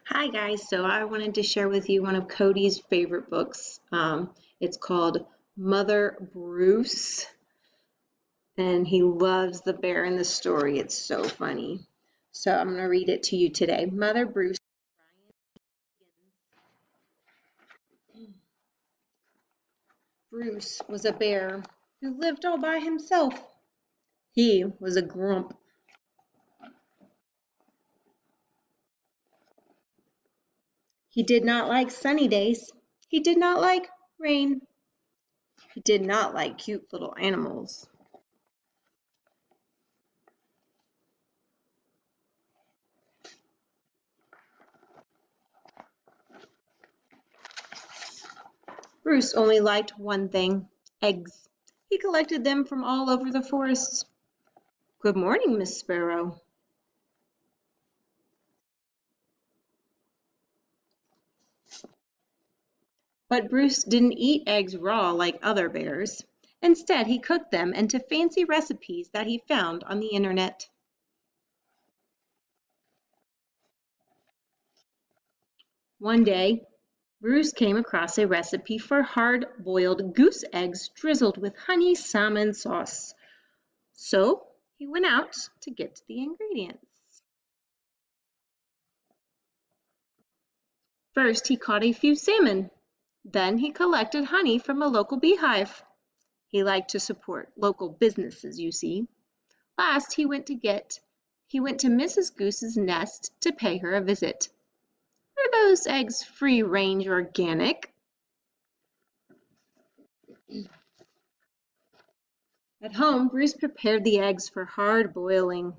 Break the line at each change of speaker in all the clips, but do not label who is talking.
Hi guys, so I wanted to share with you one of Cody's favorite books. It's called Mother Bruce, and he loves the bear in the story. It's so funny. So I'm going to read it to you today. Mother Bruce. Bruce was a bear who lived all by himself. He was a grump. He did not like sunny days. He did not like rain. He did not like cute little animals. Bruce only liked one thing, eggs. He collected them from all over the forests. Good morning, Miss Sparrow. But Bruce didn't eat eggs raw like other bears. Instead, he cooked them into fancy recipes that he found on the internet. One day, Bruce came across a recipe for hard-boiled goose eggs drizzled with honey salmon sauce. So he went out to get the ingredients. First, he caught a few salmon. Then he collected honey from a local beehive. He liked to support local businesses, you see. Last, he went to Mrs. Goose's nest to pay her a visit. Are those eggs free-range organic? At home, Bruce prepared the eggs for hard boiling.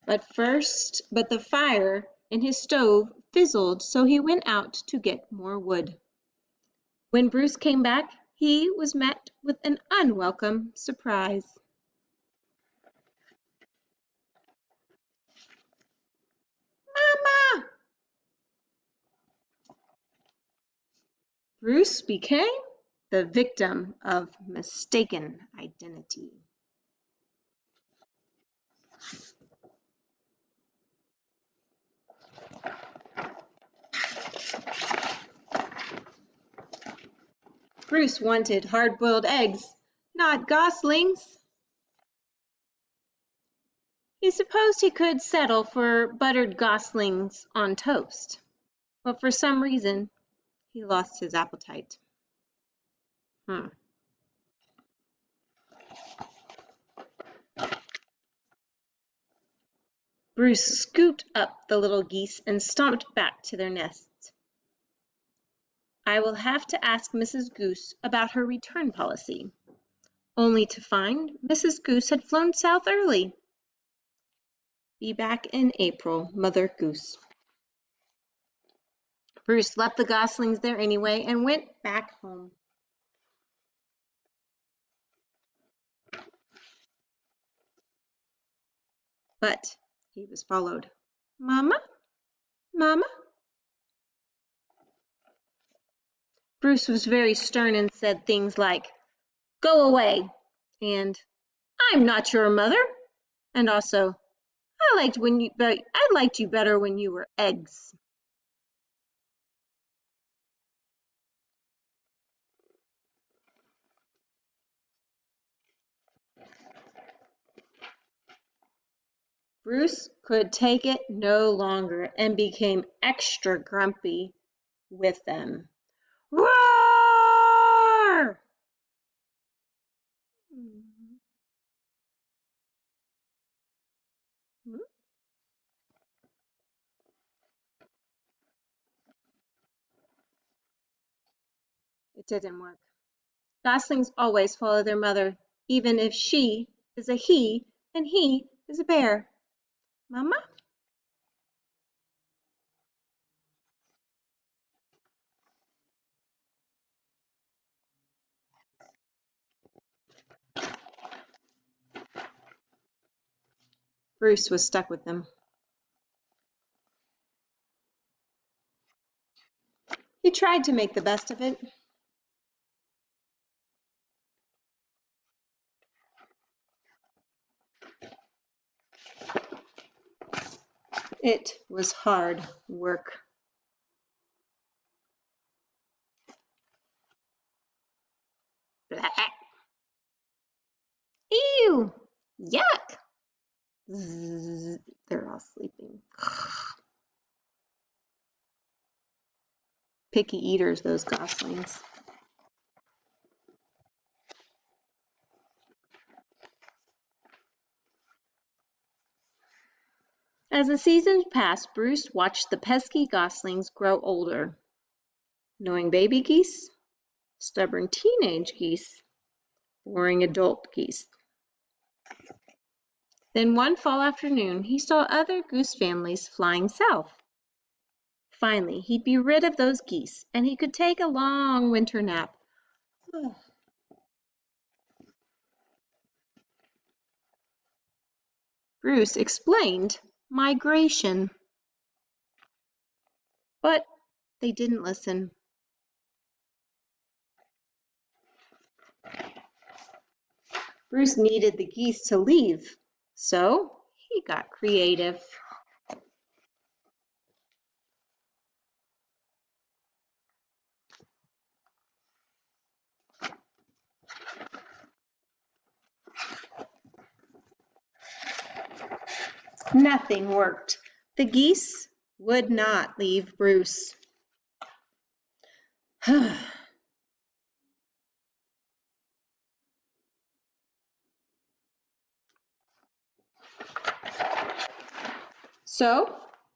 But the fire in his stove fizzled, so he went out to get more wood. When Bruce came back, he was met with an unwelcome surprise. Mama! Bruce became the victim of mistaken identity. Bruce wanted hard-boiled eggs, not goslings. He supposed he could settle for buttered goslings on toast, but for some reason he lost his appetite. Bruce scooped up the little geese and stomped back to their nests. I will have to ask Mrs. Goose about her return policy, only to find Mrs. Goose had flown south early. Be back in April, Mother Goose. Bruce left the goslings there anyway and went back home. But he was followed. Mama? Mama? Bruce was very stern and said things like, Go away, and I'm not your mother, and also, I liked you better when you were eggs. Bruce could take it no longer and became extra grumpy with them. Roar! It didn't work. Goslings always follow their mother, even if she is a he and he is a bear. Mama? Bruce was stuck with them. He tried to make the best of it. It was hard work. Blah. Ew! Yuck! Zzz, they're all sleeping. Picky eaters, those goslings. As the seasons passed, Bruce watched the pesky goslings grow older. Knowing baby geese, stubborn teenage geese, boring adult geese. Then one fall afternoon, he saw other goose families flying south. Finally, he'd be rid of those geese, and he could take a long winter nap. Bruce explained migration. But they didn't listen. Bruce needed the geese to leave, so he got creative. Nothing worked. The geese would not leave Bruce. So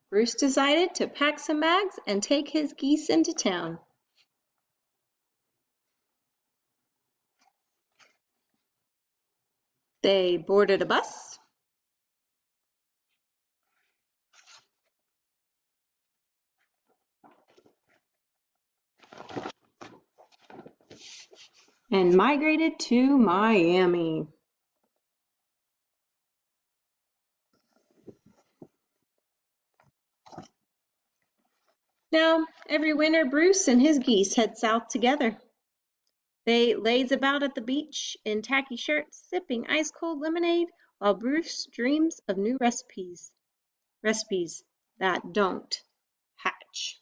Bruce decided to pack some bags and take his geese into town. They boarded a bus and migrated to Miami. Now, every winter, Bruce and his geese head south together. They laze about at the beach in tacky shirts, sipping ice-cold lemonade, while Bruce dreams of new recipes that don't hatch.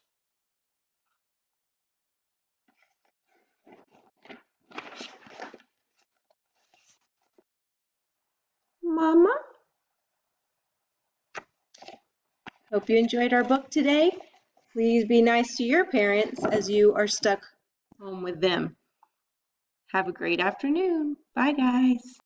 Mama? Hope you enjoyed our book today. Please be nice to your parents as you are stuck home with them. Have a great afternoon. Bye, guys.